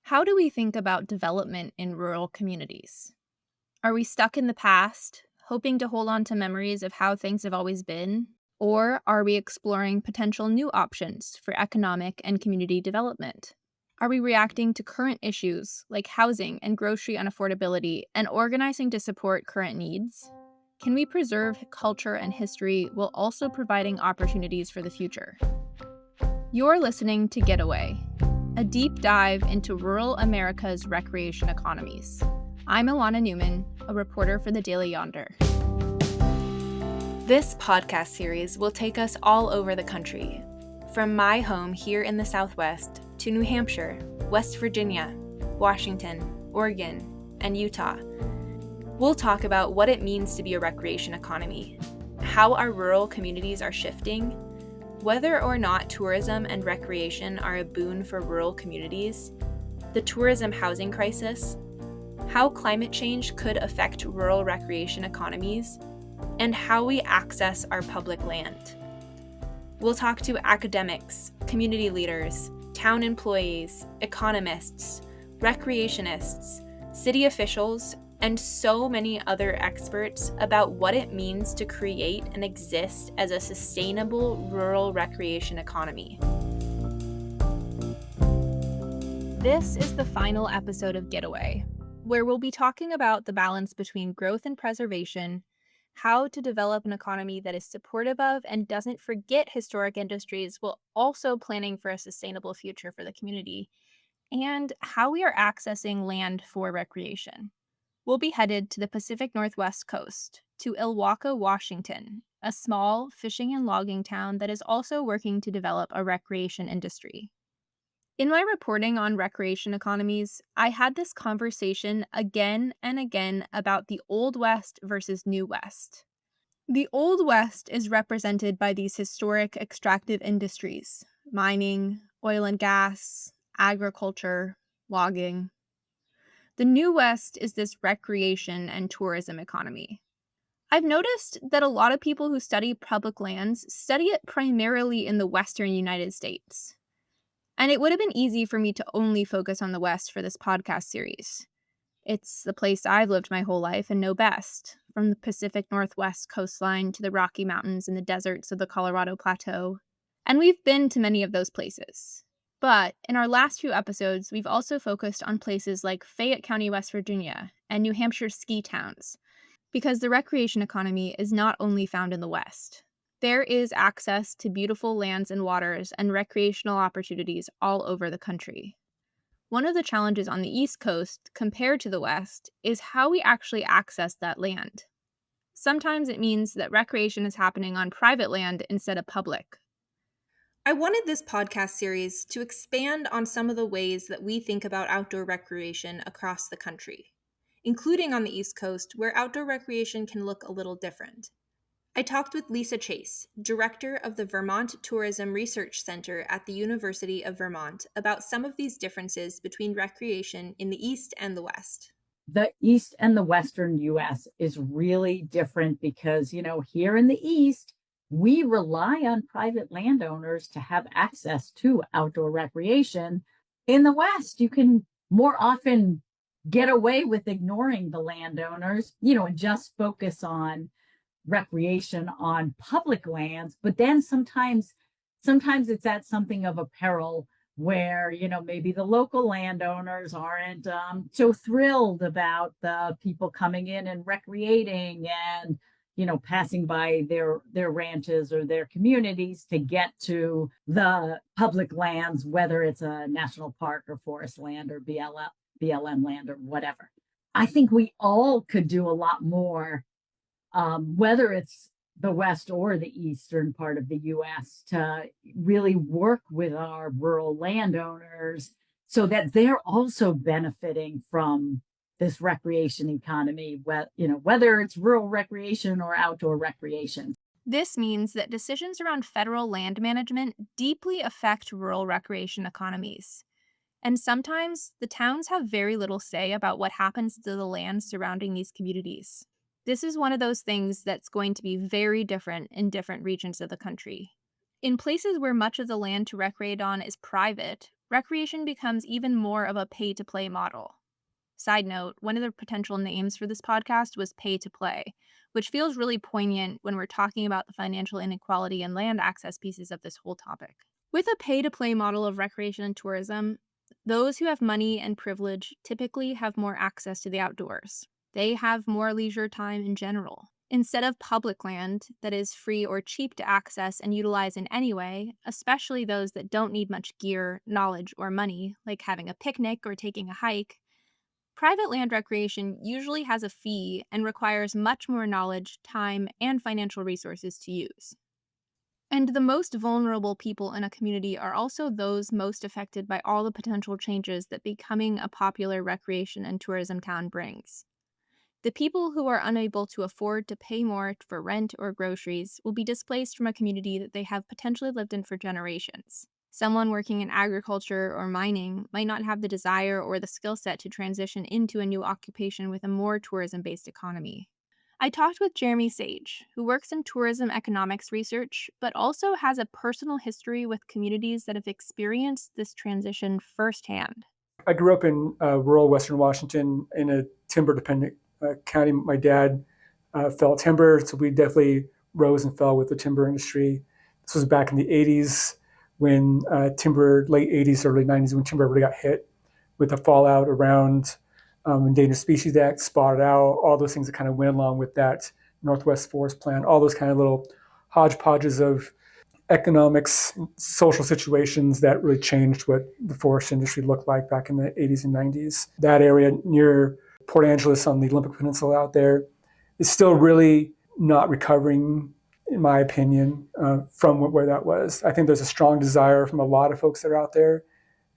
How do we think about development in rural communities? Are we stuck in the past, hoping to hold on to memories of how things have always been? Or are we exploring potential new options for economic and community development? Are we reacting to current issues like housing and grocery unaffordability and organizing to support current needs? Can we preserve culture and history while also providing opportunities for the future? You're listening to Getaway, a deep dive into rural America's recreation economies. I'm Ilana Newman, a reporter for the Daily Yonder. This podcast series will take us all over the country, from my home here in the Southwest to New Hampshire, West Virginia, Washington, Oregon, and Utah. We'll talk about what it means to be a recreation economy, how our rural communities are shifting, whether or not tourism and recreation are a boon for rural communities, the tourism housing crisis, how climate change could affect rural recreation economies, and how we access our public land. We'll talk to academics, community leaders, town employees, economists, recreationists, city officials, and so many other experts about what it means to create and exist as a sustainable rural recreation economy. This is the final episode of Getaway, where we'll be talking about the balance between growth and preservation, how to develop an economy that is supportive of and doesn't forget historic industries while also planning for a sustainable future for the community, and how we are accessing land for recreation. We'll be headed to the Pacific Northwest coast, to Ilwaco, Washington, a small fishing and logging town that is also working to develop a recreation industry. In my reporting on recreation economies, I had this conversation again and again about the Old West versus New West. The Old West is represented by these historic extractive industries: mining, oil and gas, agriculture, logging. The New West is this recreation and tourism economy. I've noticed that a lot of people who study public lands study it primarily in the Western United States. And it would have been easy for me to only focus on the West for this podcast series. It's the place I've lived my whole life and know best, from the Pacific Northwest coastline to the Rocky Mountains and the deserts of the Colorado Plateau. And we've been to many of those places. But in our last few episodes, we've also focused on places like Fayette County, West Virginia, and New Hampshire ski towns, because the recreation economy is not only found in the West. There is access to beautiful lands and waters and recreational opportunities all over the country. One of the challenges on the East Coast, compared to the West, is how we actually access that land. Sometimes it means that recreation is happening on private land instead of public. I wanted this podcast series to expand on some of the ways that we think about outdoor recreation across the country, including on the East Coast, where outdoor recreation can look a little different. I talked with Lisa Chase, director of the Vermont Tourism Research Center at the University of Vermont, about some of these differences between recreation in the East and the West. The East and the Western US is really different because, here in the East, we rely on private landowners to have access to outdoor recreation. In the West, you can more often get away with ignoring the landowners, and just focus on recreation on public lands. But then sometimes it's at something of a peril where maybe the local landowners aren't so thrilled about the people coming in and recreating and passing by their ranches or their communities to get to the public lands, whether it's a national park or forest land or BLM land or whatever. I think we all could do a lot more, whether it's the West or the eastern part of the US, to really work with our rural landowners so that they're also benefiting from this recreation economy, whether it's rural recreation or outdoor recreation. This means that decisions around federal land management deeply affect rural recreation economies. And sometimes the towns have very little say about what happens to the land surrounding these communities. This is one of those things that's going to be very different in different regions of the country. In places where much of the land to recreate on is private, recreation becomes even more of a pay-to-play model. Side note, one of the potential names for this podcast was Pay to Play, which feels really poignant when we're talking about the financial inequality and land access pieces of this whole topic. With a pay to play model of recreation and tourism, those who have money and privilege typically have more access to the outdoors. They have more leisure time in general. Instead of public land that is free or cheap to access and utilize in any way, especially those that don't need much gear, knowledge, or money, like having a picnic or taking a hike, private land recreation usually has a fee and requires much more knowledge, time, and financial resources to use. And the most vulnerable people in a community are also those most affected by all the potential changes that becoming a popular recreation and tourism town brings. The people who are unable to afford to pay more for rent or groceries will be displaced from a community that they have potentially lived in for generations. Someone working in agriculture or mining might not have the desire or the skill set to transition into a new occupation with a more tourism based economy. I talked with Jeremy Sage, who works in tourism economics research, but also has a personal history with communities that have experienced this transition firsthand. I grew up in rural Western Washington in a timber-dependent county. My dad fell timber, so we definitely rose and fell with the timber industry. This was back in the 80s when late 80s, early 90s, when timber really got hit with the fallout around Endangered Species Act, spotted owl, all those things that kind of went along with that Northwest Forest Plan, all those kind of little hodgepodges of economics, social situations that really changed what the forest industry looked like back in the 80s and 90s. That area near Port Angeles on the Olympic Peninsula out there is still really not recovering, in my opinion, from where that was. I think there's a strong desire from a lot of folks that are out there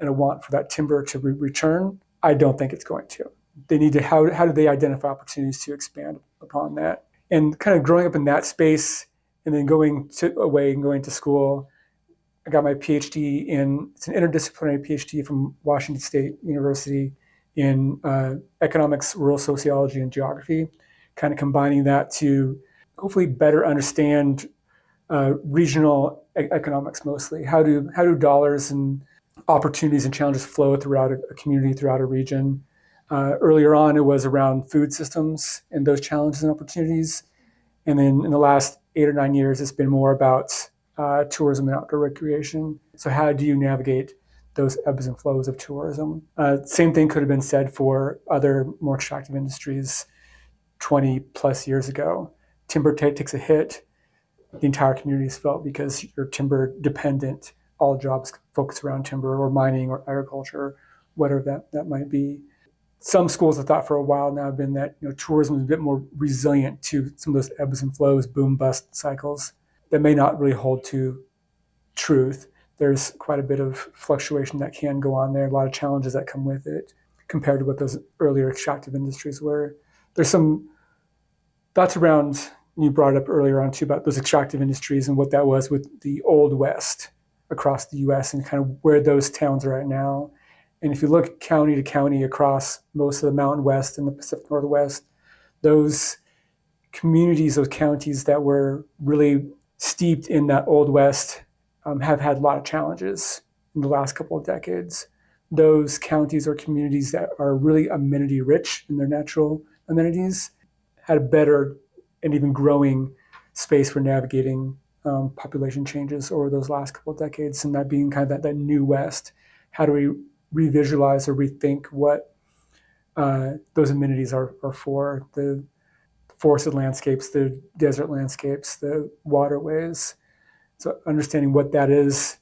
and a want for that timber to return. I don't think it's going to. They need to, how do they identify opportunities to expand upon that? And kind of growing up in that space and then going away and going to school, I got my PhD it's an interdisciplinary PhD from Washington State University in economics, rural sociology, and geography, kind of combining that to hopefully better understand regional economics mostly. How do dollars and opportunities and challenges flow throughout a community, throughout a region? Earlier on, it was around food systems and those challenges and opportunities. And then in the last 8 or 9 years, it's been more about tourism and outdoor recreation. So how do you navigate those ebbs and flows of tourism? Same thing could have been said for other more extractive industries 20 plus years ago. Timber takes a hit, the entire community is felt because you're timber dependent. All jobs focus around timber or mining or agriculture, whatever that might be. Some schools have thought for a while now have been that tourism is a bit more resilient to some of those ebbs and flows, boom bust cycles that may not really hold to truth. There's quite a bit of fluctuation that can go on there, a lot of challenges that come with it compared to what those earlier extractive industries were. There's some thoughts around, you brought it up earlier on too, about those extractive industries and what that was with the Old West across the US and kind of where those towns are at now. And if you look county to county across most of the Mountain West and the Pacific Northwest, those communities, those counties that were really steeped in that Old West have had a lot of challenges in the last couple of decades. Those counties or communities that are really amenity rich in their natural amenities had a better and even growing space for navigating population changes over those last couple of decades, and that being kind of that new West. How do we revisualize or rethink what those amenities are for? The forested landscapes, the desert landscapes, the waterways. So understanding what that is,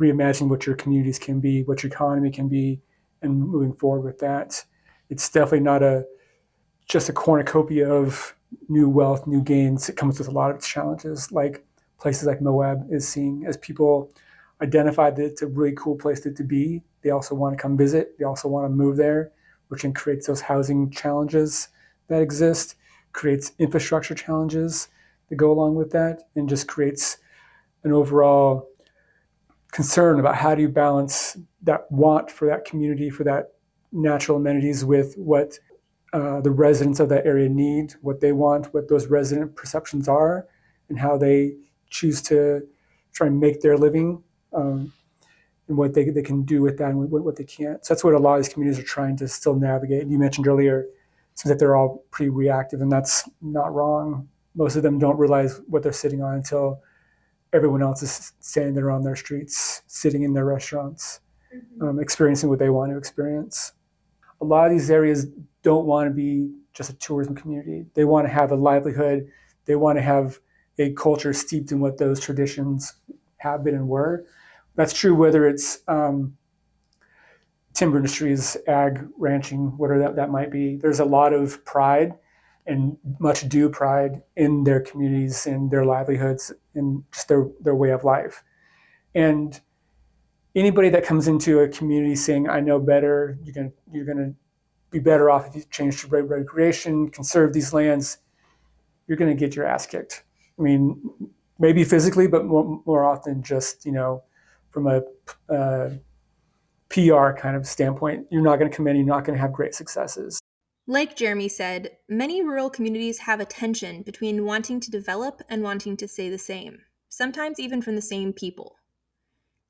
reimagining what your communities can be, what your economy can be, and moving forward with that. It's definitely not just a cornucopia of new wealth, new gains. It comes with a lot of challenges, like places like Moab is seeing. As people identify that it's a really cool place to be, they also want to come visit. They also want to move there, which then creates those housing challenges that exist, creates infrastructure challenges that go along with that, and just creates an overall concern about how do you balance that want for that community, for that natural amenities with what the residents of that area need, what they want, what those resident perceptions are, and how they choose to try and make their living. And and what they can do with that and what they can't. So that's what a lot of these communities are trying to still navigate. And you mentioned earlier, it seems like they're all pretty reactive, and that's not wrong. Most of them don't realize what they're sitting on until everyone else is standing there on their streets, sitting in their restaurants, experiencing what they want to experience. A lot of these areas don't want to be just a tourism community. They want to have a livelihood. They want to have a culture steeped in what those traditions have been and were. That's true whether it's timber industries, ag, ranching, whatever that might be. There's a lot of pride and much due pride in their communities and their livelihoods and just their way of life. And anybody that comes into a community saying, I know better, you're gonna be better off if you change to recreation, conserve these lands, you're gonna get your ass kicked. I mean, maybe physically, but more often just, from a PR kind of standpoint, you're not gonna come in, you're not gonna have great successes. Like Jeremy said, many rural communities have a tension between wanting to develop and wanting to stay the same, sometimes even from the same people.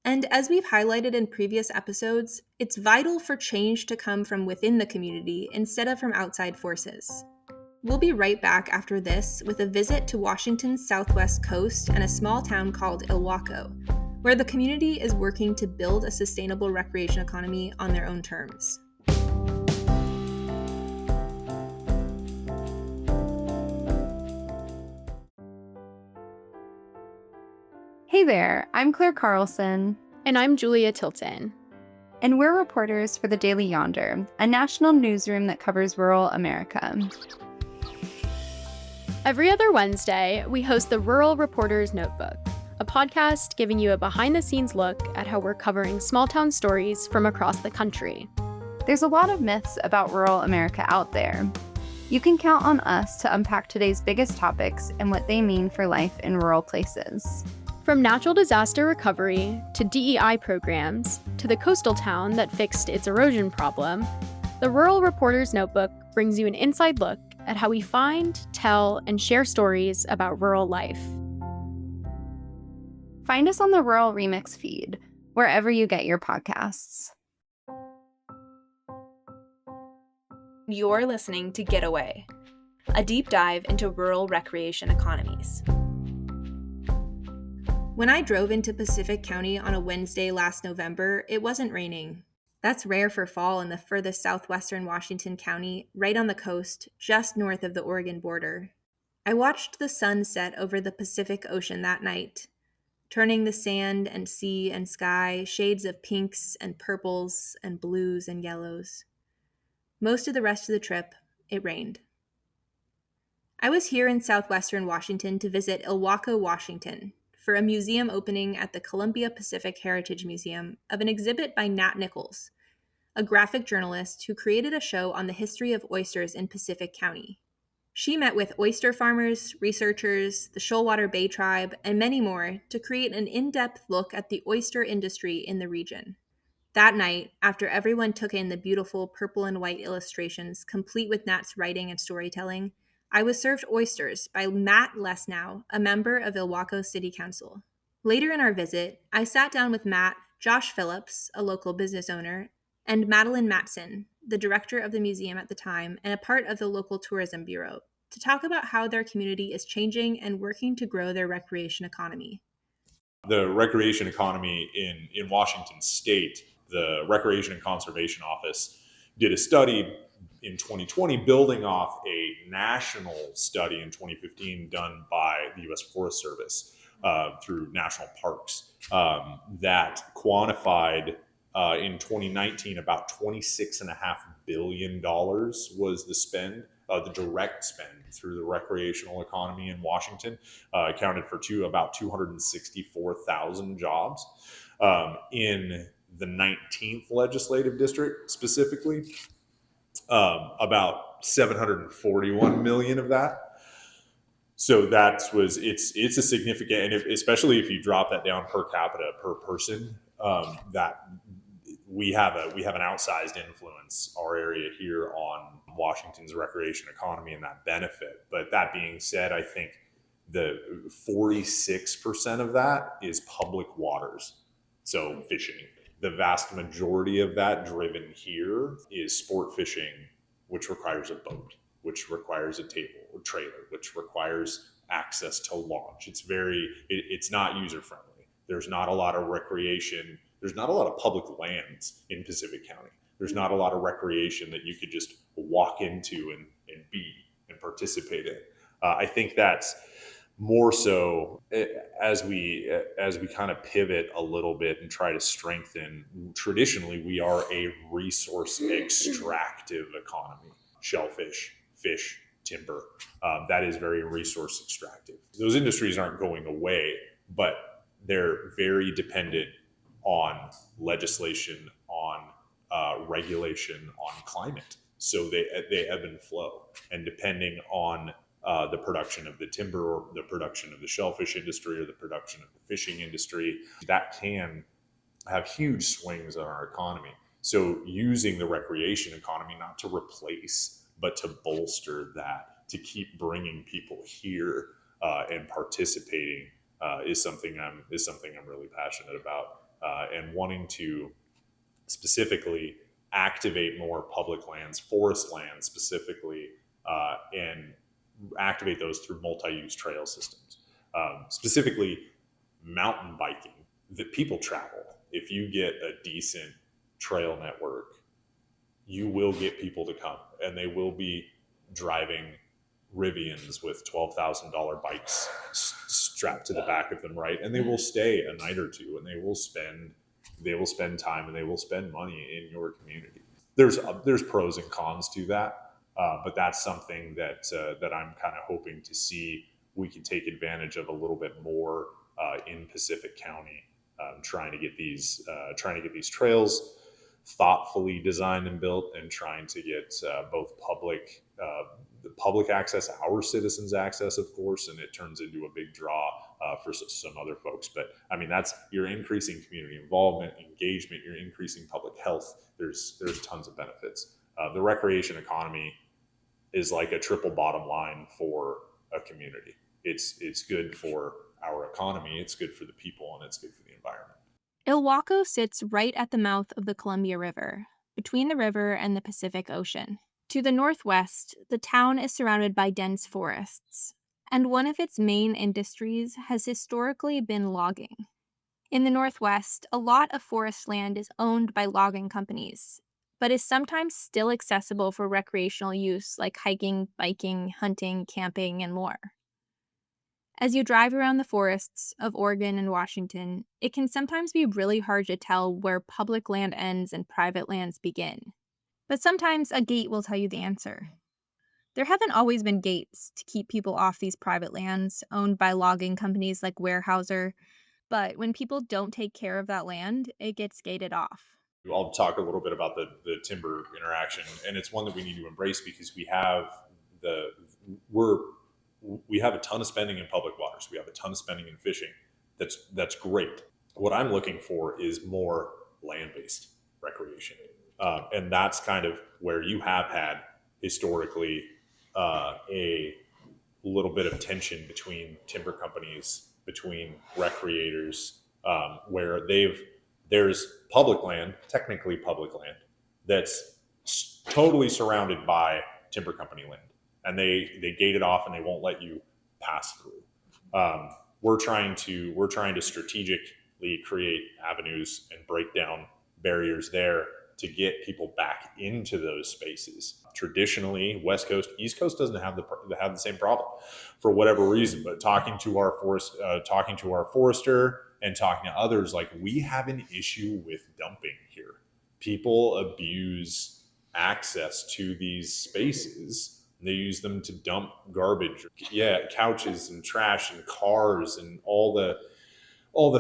And as we've highlighted in previous episodes, it's vital for change to come from within the community instead of from outside forces. We'll be right back after this with a visit to Washington's southwest coast and a small town called Ilwaco, where the community is working to build a sustainable recreation economy on their own terms. Hey there, I'm Claire Carlson. And I'm Julia Tilton. And we're reporters for the Daily Yonder, a national newsroom that covers rural America. Every other Wednesday, we host the Rural Reporter's Notebook, a podcast giving you a behind-the-scenes look at how we're covering small-town stories from across the country. There's a lot of myths about rural America out there. You can count on us to unpack today's biggest topics and what they mean for life in rural places. From natural disaster recovery to DEI programs to the coastal town that fixed its erosion problem, the Rural Reporter's Notebook brings you an inside look at how we find, tell, and share stories about rural life. Find us on the Rural Remix feed, wherever you get your podcasts. You're listening to Getaway, a deep dive into rural recreation economies. When I drove into Pacific County on a Wednesday last November, it wasn't raining. That's rare for fall in the furthest southwestern Washington county, right on the coast, just north of the Oregon border. I watched the sun set over the Pacific Ocean that night, turning the sand and sea and sky shades of pinks and purples and blues and yellows. Most of the rest of the trip, it rained. I was here in southwestern Washington to visit Ilwaco, Washington, for a museum opening at the Columbia Pacific Heritage Museum of an exhibit by Nat Nichols, a graphic journalist who created a show on the history of oysters in Pacific County. She met with oyster farmers, researchers, the Shoalwater Bay Tribe, and many more to create an in-depth look at the oyster industry in the region. That night, after everyone took in the beautiful purple and white illustrations complete with Nat's writing and storytelling, I was served oysters by Matt Lesnow, a member of Ilwaco City Council. Later in our visit, I sat down with Matt, Josh Phillips, a local business owner, and Madeline Matson, the director of the museum at the time and a part of the local tourism bureau, to talk about how their community is changing and working to grow their recreation economy. The recreation economy in Washington State, the Recreation and Conservation Office did a study in 2020, building off a national study in 2015 done by the U.S. Forest Service through national parks that quantified in 2019 about $26.5 billion was the spend, the direct spend through the recreational economy in Washington, accounted for about 264,000 jobs. In the 19th legislative district specifically, about 741 million of that. So it's a significant, and especially if you drop that down per capita per person, that we have an outsized influence, our area here, on Washington's recreation economy and that benefit. But that being said, I think the 46% of that is public waters, so fishing. The vast majority of that driven here is sport fishing, which requires a boat, which requires a table or trailer, which requires access to launch. It's not user friendly. There's not a lot of recreation. There's not a lot of public lands in Pacific County. There's not a lot of recreation that you could just walk into and be and participate in. I think that's more so as we kind of pivot a little bit and try to strengthen. Traditionally, we are a resource extractive economy: shellfish, fish, timber. That is very resource extractive. Those industries aren't going away, but they're very dependent on legislation, on regulation, on climate. So they ebb and flow, and depending on the production of the timber, or the production of the shellfish industry, or the production of the fishing industry, that can have huge swings on our economy. So using the recreation economy not to replace, but to bolster that, to keep bringing people here and participating is something I'm really passionate about, and wanting to specifically activate more public lands, forest lands specifically, and activate those through multi-use trail systems. Specifically, mountain biking, that people travel. If you get a decent trail network, you will get people to come, and they will be driving Rivians with $12,000 bikes strapped to the back of them, right? And they will stay a night or two, and they will spend time, and they will spend money in your community. There's pros and cons to that, but that's something that I'm kind of hoping to see we can take advantage of a little bit more in Pacific County, trying to get these trails thoughtfully designed and built, and trying to get both the public access, our citizens access, of course, and it turns into a big draw for some other folks. But I mean, you're increasing community involvement, engagement, you're increasing public health. There's tons of benefits. The recreation economy is like a triple bottom line for a community. It's good for our economy, it's good for the people, and it's good for the environment. Ilwaco sits right at the mouth of the Columbia River, between the river and the Pacific Ocean. To the northwest, the town is surrounded by dense forests, and one of its main industries has historically been logging. In the northwest, a lot of forest land is owned by logging companies, but is sometimes still accessible for recreational use like hiking, biking, hunting, camping, and more. As you drive around the forests of Oregon and Washington, it can sometimes be really hard to tell where public land ends and private lands begin. But sometimes a gate will tell you the answer. There haven't always been gates to keep people off these private lands owned by logging companies like Weyerhaeuser, but when people don't take care of that land, it gets gated off. I'll talk a little bit about the timber interaction, and it's one that we need to embrace because we have a ton of spending in public waters. We have a ton of spending in fishing. That's great. What I'm looking for is more land-based recreation. And that's kind of where you have had historically a little bit of tension between timber companies, between recreators, where there's public land, technically public land, that's totally surrounded by timber company land. And they gate it off and they won't let you pass through. We're trying to strategically create avenues and break down barriers there to get people back into those spaces. Traditionally, West Coast, East Coast doesn't have the same problem for whatever reason. But talking to our forester and talking to others, like, we have an issue with dumping here. People abuse access to these spaces. They use them to dump garbage, couches and trash and cars and all the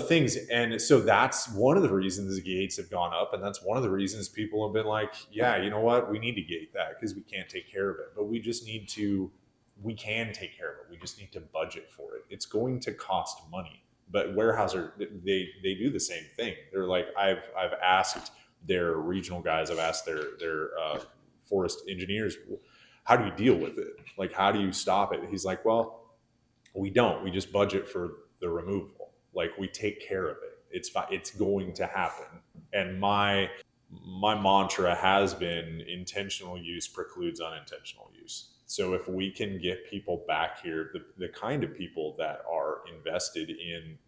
things. And so that's one of the reasons the gates have gone up. And that's one of the reasons people have been like, yeah, you know what? We need to gate that because we can't take care of it. But we can take care of it. We just need to budget for it. It's going to cost money. But Weyerhaeuser, they do the same thing. They're like, I've asked their regional guys, I've asked their forest engineers, how do you deal with it? Like, how do you stop it? He's like, well, we don't. We just budget for the removal. Like, we take care of it. It's going to happen. And my mantra has been intentional use precludes unintentional use. So if we can get people back here, the kind of people that are invested in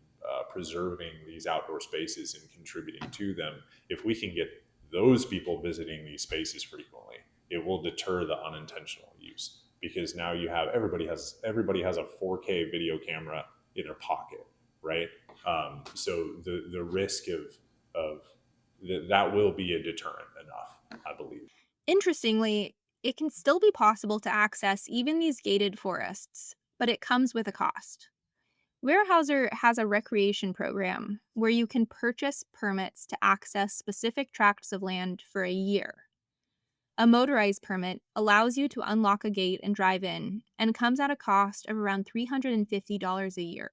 preserving these outdoor spaces and contributing to them, if we can get those people visiting these spaces frequently, it will deter the unintentional use, because now you have everybody has a 4K video camera in their pocket, right? So the risk of that will be a deterrent enough, I believe. Interestingly, it can still be possible to access even these gated forests, but it comes with a cost. Weyerhaeuser has a recreation program where you can purchase permits to access specific tracts of land for a year. A motorized permit allows you to unlock a gate and drive in, and comes at a cost of around $350 a year.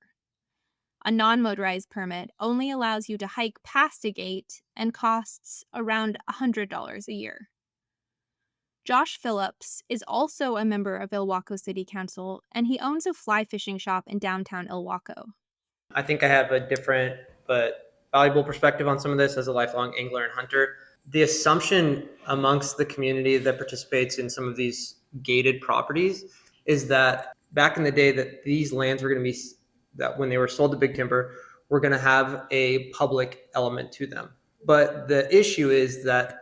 A non-motorized permit only allows you to hike past a gate and costs around $100 a year. Josh Phillips is also a member of Ilwaco City Council, and he owns a fly fishing shop in downtown Ilwaco. I think I have a different but valuable perspective on some of this as a lifelong angler and hunter. The assumption amongst the community that participates in some of these gated properties is that back in the day that these lands were going to be, that when they were sold to Big Timber, were going to have a public element to them. But the issue is that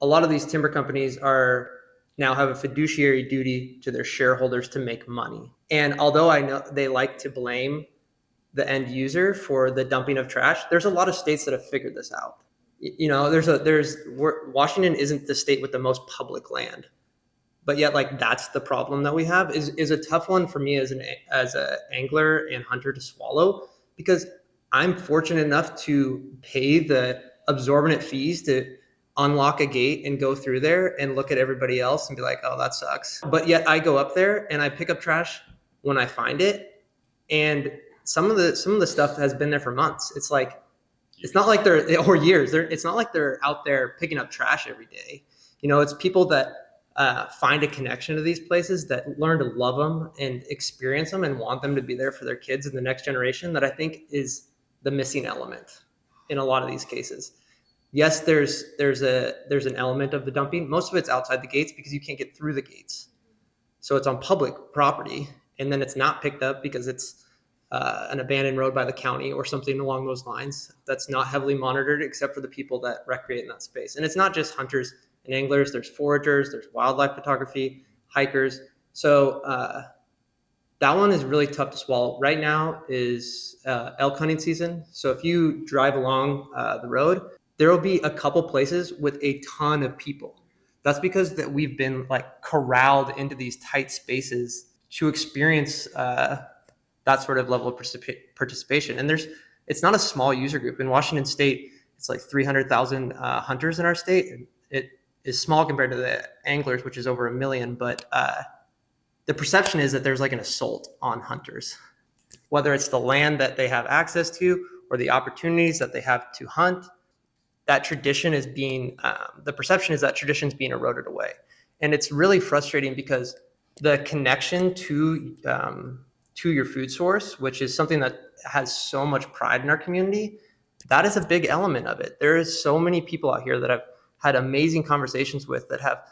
a lot of these timber companies are now have a fiduciary duty to their shareholders to make money. And although I know they like to blame the end user for the dumping of trash, there's a lot of states that have figured this out. You know, Washington isn't the state with the most public land, but yet like that's the problem that we have is a tough one for me as an angler and hunter to swallow, because I'm fortunate enough to pay the absorbent fees to unlock a gate and go through there and look at everybody else and be like, oh, that sucks. But yet I go up there and I pick up trash when I find it, and some of the stuff has been there for months. It's like, it's not like or years. It's not like they're out there picking up trash every day. You know, it's people that find a connection to these places, that learn to love them and experience them and want them to be there for their kids and the next generation, that I think is the missing element in a lot of these cases. Yes, there's an element of the dumping. Most of it's outside the gates because you can't get through the gates. So it's on public property, and then it's not picked up because it's an abandoned road by the county or something along those lines that's not heavily monitored except for the people that recreate in that space. And it's not just hunters and anglers. There's foragers, there's wildlife photography, hikers. So that one is really tough to swallow. Right now is elk hunting season. So if you drive along the road, there will be a couple places with a ton of people. That's because that we've been like corralled into these tight spaces to experience that sort of level of participation. And it's not a small user group. In Washington State, it's like 300,000 hunters in our state. It is small compared to the anglers, which is over 1 million. But the perception is that there's like an assault on hunters, whether it's the land that they have access to or the opportunities that they have to hunt. That tradition is being, the perception is that tradition is being eroded away. And it's really frustrating because the connection to your food source, which is something that has so much pride in our community, that is a big element of it. There is so many people out here that I've had amazing conversations with that have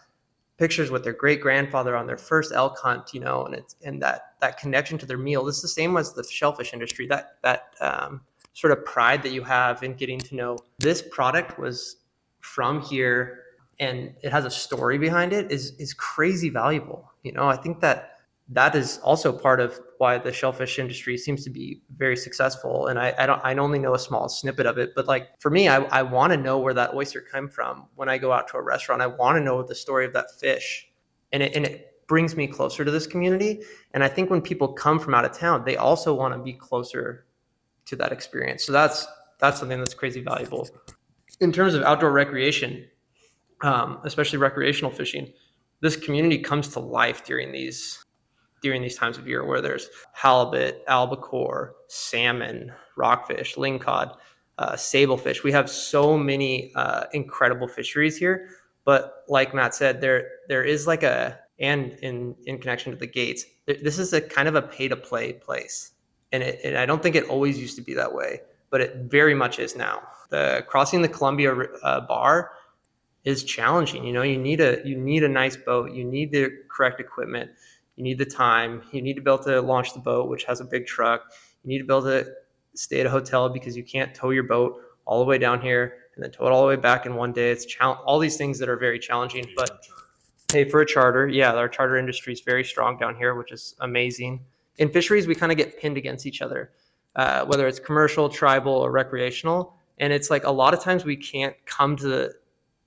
pictures with their great grandfather on their first elk hunt, you know, and that connection to their meal. This is the same as the shellfish industry, that sort of pride that you have in getting to know this product was from here and it has a story behind it is crazy valuable. You know, I think that is also part of why the shellfish industry seems to be very successful. And I only know a small snippet of it, but like for me, I want to know where that oyster came from. When I go out to a restaurant, I want to know the story of that fish, and it brings me closer to this community. And I think when people come from out of town, they also want to be closer to that experience. So that's something that's crazy valuable. In terms of outdoor recreation, especially recreational fishing, this community comes to life during these times of year where there's halibut, albacore, salmon, rockfish, lingcod, sablefish. We have so many incredible fisheries here, but like Matt said, there is like and in connection to the gates, this is a kind of a pay to play place. And I don't think it always used to be that way. but it very much is now. The crossing the Columbia Bar is challenging. You need a nice boat. You need the correct equipment. You need the time. You need to be able to launch the boat, which has a big truck. You need to be able to stay at a hotel because you can't tow your boat all the way down here and then tow it all the way back in one day. It's all these things that are very challenging, but pay for a charter. Yeah, our charter industry is very strong down here, which is amazing. In fisheries, we kind of get pinned against each other, whether it's commercial, tribal, or recreational. And it's like a lot of times we can't come to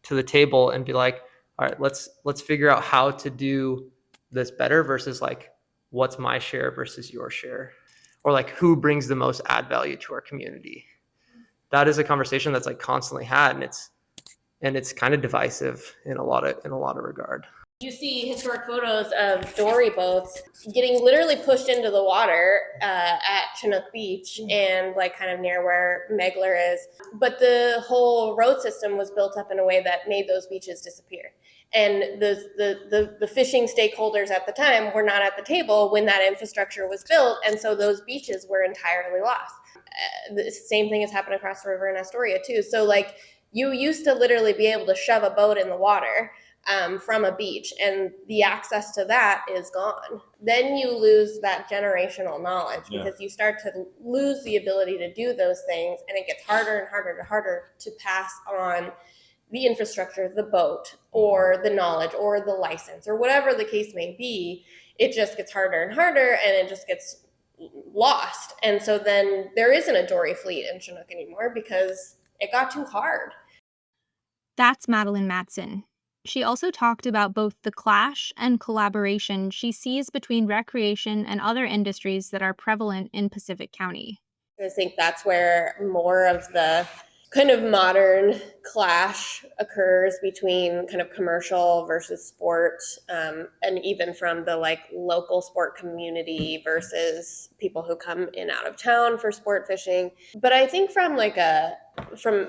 the table and be like, all right, let's figure out how to do this better versus like what's my share versus your share, or like who brings the most add value to our community. That is a conversation that's like constantly had, and it's kind of divisive in a lot of regard. You see historic photos of dory boats getting literally pushed into the water at Chinook Beach and like kind of near where Megler is. But the whole road system was built up in a way that made those beaches disappear. And the fishing stakeholders at the time were not at the table when that infrastructure was built. And so those beaches were entirely lost. The same thing has happened across the river in Astoria too. So like you used to literally be able to shove a boat in the water from a beach, and the access to that is gone. Then you lose that generational knowledge because you start to lose the ability to do those things, and it gets harder and harder to pass on the infrastructure, the boat, or the knowledge, or the license, or whatever the case may be. It just gets harder and harder, and it just gets lost. And so then there isn't a dory fleet in Chinook anymore because it got too hard. That's Madeline Matson. She also talked about both the clash and collaboration she sees between recreation and other industries that are prevalent in Pacific County. I think that's where more of the kind of modern clash occurs between kind of commercial versus sport, and even from the like local sport community versus people who come in out of town for sport fishing. But I think from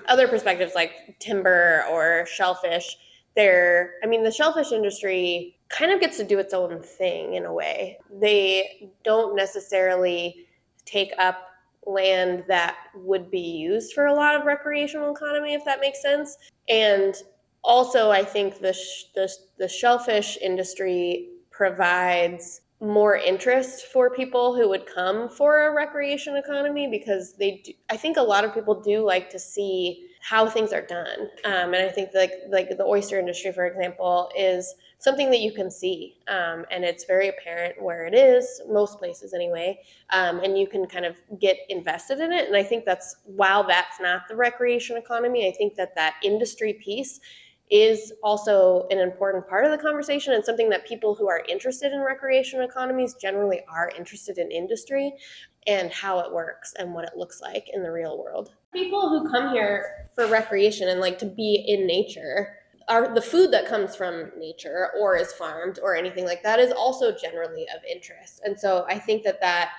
other perspectives like timber or shellfish, the shellfish industry kind of gets to do its own thing in a way. They don't necessarily take up land that would be used for a lot of recreational economy, if that makes sense. And also, I think the shellfish industry provides more interest for people who would come for a recreation economy because I think a lot of people do like to see how things are done. And I think like the oyster industry, for example, is something that you can see. And it's very apparent where it is, most places anyway. And you can kind of get invested in it. And I think while that's not the recreation economy, I think that industry piece is also an important part of the conversation, and something that people who are interested in recreation economies generally are interested in industry and how it works and what it looks like in the real world. People who come here for recreation and like to be in nature, are the food that comes from nature or is farmed or anything like that is also generally of interest. And so I think that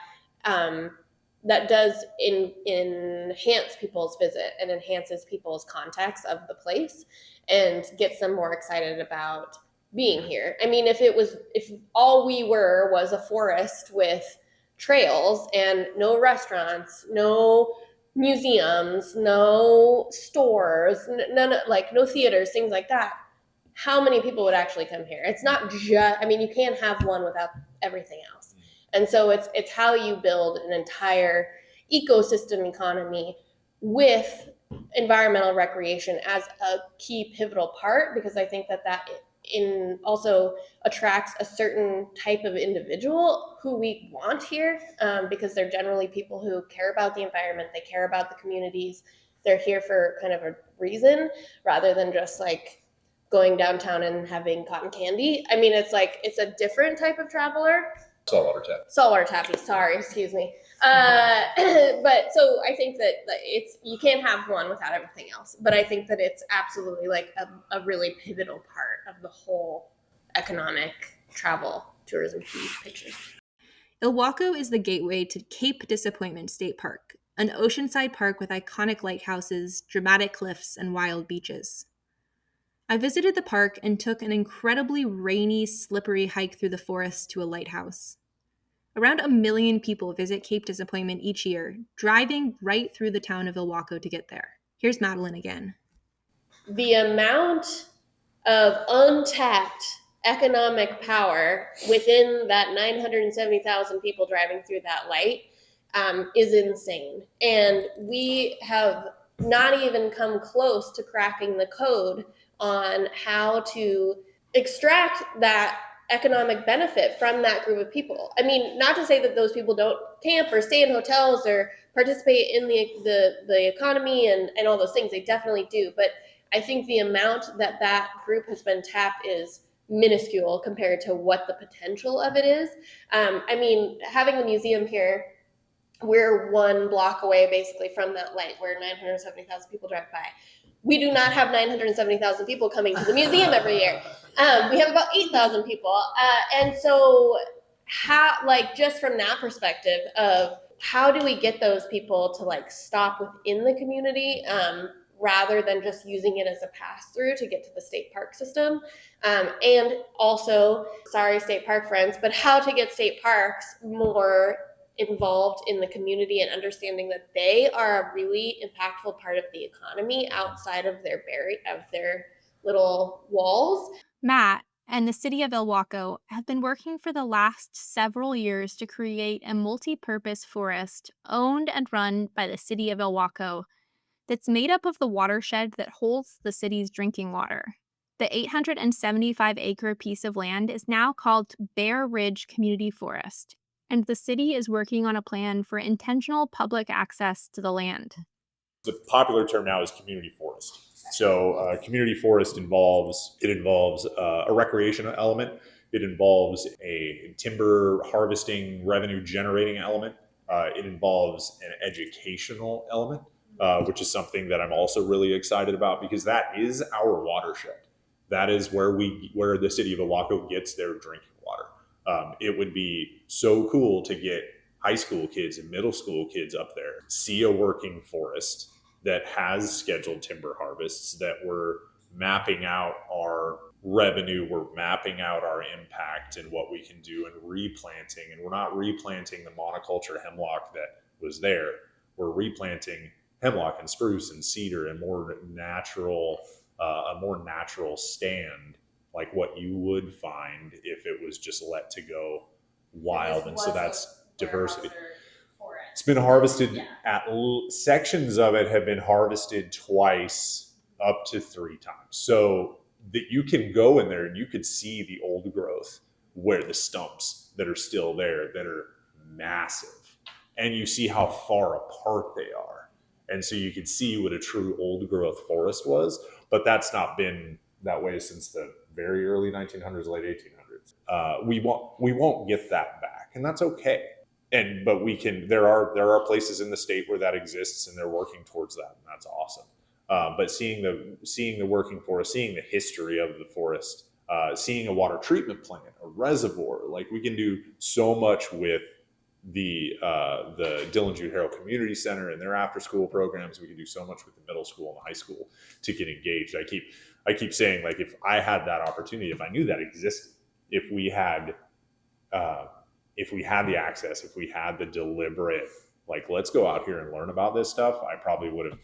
does enhance people's visit and enhances people's context of the place and gets them more excited about being here. I mean, if all we were was a forest with trails and no restaurants, no museums, no stores, no theaters, things like that, how many people would actually come here? It's not just, you can't have one without everything else. And so it's how you build an entire ecosystem economy with environmental recreation as a key pivotal part, because I think that also attracts a certain type of individual who we want here, because they're generally people who care about the environment, they care about the communities, they're here for kind of a reason rather than just like going downtown and having cotton candy. I mean, it's a different type of traveler. Saltwater taffy, sorry, excuse me. But so I think that you can't have one without everything else. But I think that it's absolutely like a really pivotal part of the whole economic travel tourism picture. Ilwaco is the gateway to Cape Disappointment State Park, an oceanside park with iconic lighthouses, dramatic cliffs, and wild beaches. I visited the park and took an incredibly rainy, slippery hike through the forest to a lighthouse. Around 1 million people visit Cape Disappointment each year, driving right through the town of Ilwaco to get there. Here's Madeline again. The amount of untapped economic power within that 970,000 people driving through that light is insane. And we have not even come close to cracking the code on how to extract that economic benefit from that group of people. I mean, not to say that those people don't camp or stay in hotels or participate in the economy and all those things. They definitely do. But I think the amount that that group has been tapped is minuscule compared to what the potential of it is. I mean, having the museum here, we're 1 block away basically from that light where 970,000 people drive by. We do not have 970,000 people coming to the museum every year. We have about 8,000 people. And so just from that perspective of how do we get those people to stop within the community, rather than just using it as a pass-through to get to the state park system. And also, sorry, state park friends, but how to get state parks more involved in the community and understanding that they are a really impactful part of the economy outside of their little walls. Matt and the city of Ilwaco have been working for the last several years to create a multi-purpose forest owned and run by the city of Ilwaco that's made up of the watershed that holds the city's drinking water. The 875-acre piece of land is now called Bear Ridge Community Forest, and the city is working on a plan for intentional public access to the land. The popular term now is community forest. So community forest involves a recreational element. It involves a timber harvesting revenue generating element. It involves an educational element. Which is something that I'm also really excited about because that is our watershed. That is where the city of Ilwaco gets their drinking water. It would be so cool to get high school kids and middle school kids up there, see a working forest that has scheduled timber harvests, that we're mapping out our revenue, we're mapping out our impact and what we can do and replanting. And we're not replanting the monoculture hemlock that was there. We're replanting hemlock and spruce and cedar and a more natural stand, like what you would find if it was just let to go wild. And so that's diversity. It's been harvested sections of it have been harvested twice, up to 3 times. So that you can go in there and you could see the old growth where the stumps that are still there that are massive, and you see how far apart they are. And so you could see what a true old growth forest was, but that's not been that way since the very early 1900s, late 1800s. We won't get that back, and that's okay. But we can. There are places in the state where that exists, and they're working towards that, and that's awesome. But seeing the working forest, seeing the history of the forest, seeing a water treatment plant, a reservoir, we can do so much with the Dillon Jude Harrell Community Center and their after school programs. We can do so much with the middle school and the high school to get engaged. I keep saying, if I had that opportunity, if I knew that existed, if we had the access, if we had the deliberate, let's go out here and learn about this stuff, I probably would have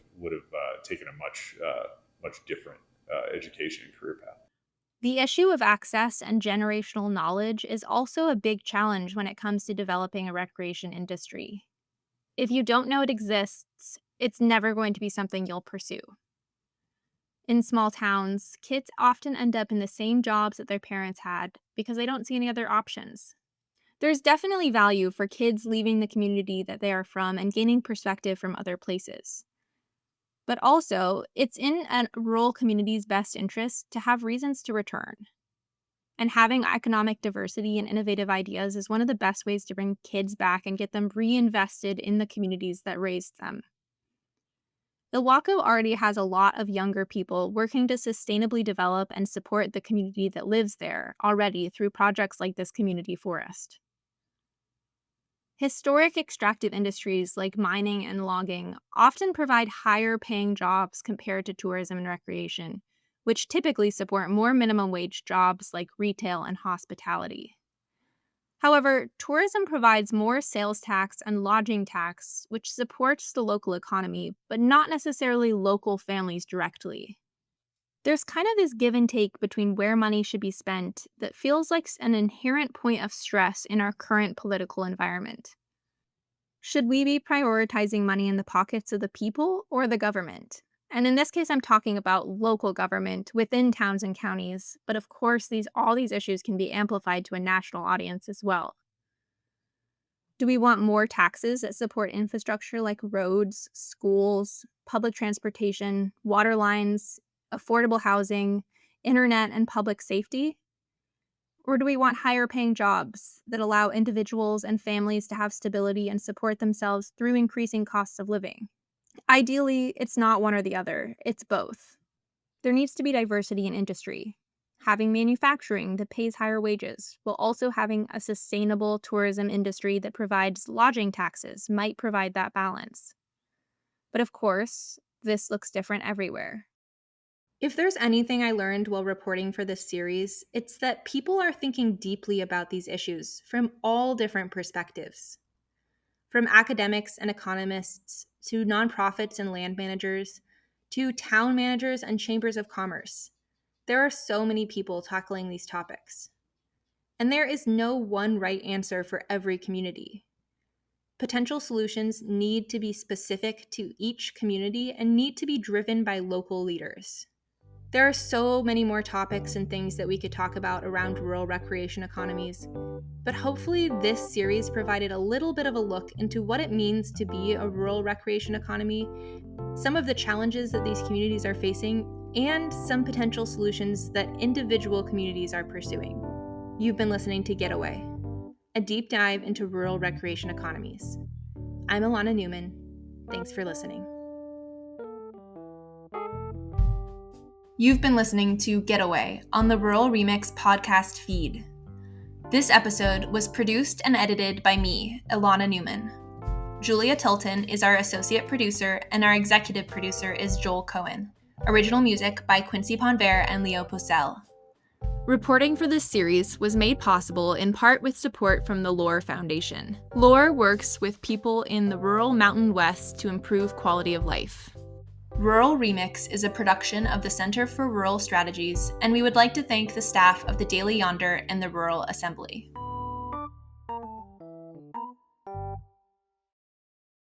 taken a much different education and career path. The issue of access and generational knowledge is also a big challenge when it comes to developing a recreation industry. If you don't know it exists, it's never going to be something you'll pursue. In small towns, kids often end up in the same jobs that their parents had because they don't see any other options. There's definitely value for kids leaving the community that they are from and gaining perspective from other places. But also, it's in a rural community's best interest to have reasons to return. And having economic diversity and innovative ideas is one of the best ways to bring kids back and get them reinvested in the communities that raised them. Ilwaco already has a lot of younger people working to sustainably develop and support the community that lives there already through projects like this community forest. Historic extractive industries like mining and logging often provide higher paying jobs compared to tourism and recreation, which typically support more minimum wage jobs like retail and hospitality. However, tourism provides more sales tax and lodging tax, which supports the local economy, but not necessarily local families directly. There's kind of this give and take between where money should be spent that feels like an inherent point of stress in our current political environment. Should we be prioritizing money in the pockets of the people or the government? And in this case, I'm talking about local government within towns and counties, but of course, all these issues can be amplified to a national audience as well. Do we want more taxes that support infrastructure like roads, schools, public transportation, water lines, affordable housing, internet, and public safety? Or do we want higher paying jobs that allow individuals and families to have stability and support themselves through increasing costs of living? Ideally, it's not one or the other, it's both. There needs to be diversity in industry, having manufacturing that pays higher wages, while also having a sustainable tourism industry that provides lodging taxes might provide that balance. But of course, this looks different everywhere. If there's anything I learned while reporting for this series, it's that people are thinking deeply about these issues from all different perspectives. From academics and economists, to nonprofits and land managers, to town managers and chambers of commerce. There are so many people tackling these topics. And there is no one right answer for every community. Potential solutions need to be specific to each community and need to be driven by local leaders. There are so many more topics and things that we could talk about around rural recreation economies, but hopefully this series provided a little bit of a look into what it means to be a rural recreation economy, some of the challenges that these communities are facing, and some potential solutions that individual communities are pursuing. You've been listening to Getaway, a deep dive into rural recreation economies. I'm Ilana Newman. Thanks for listening. You've been listening to Getaway on the Rural Remix podcast feed. This episode was produced and edited by me, Ilana Newman. Julia Tilton is our associate producer, and our executive producer is Joel Cohen. Original music by Quincy Ponver and Leo Posel. Reporting for this series was made possible in part with support from the Lore Foundation. Lore works with people in the rural Mountain West to improve quality of life. Rural Remix is a production of the Center for Rural Strategies, and we would like to thank the staff of the Daily Yonder and the Rural Assembly.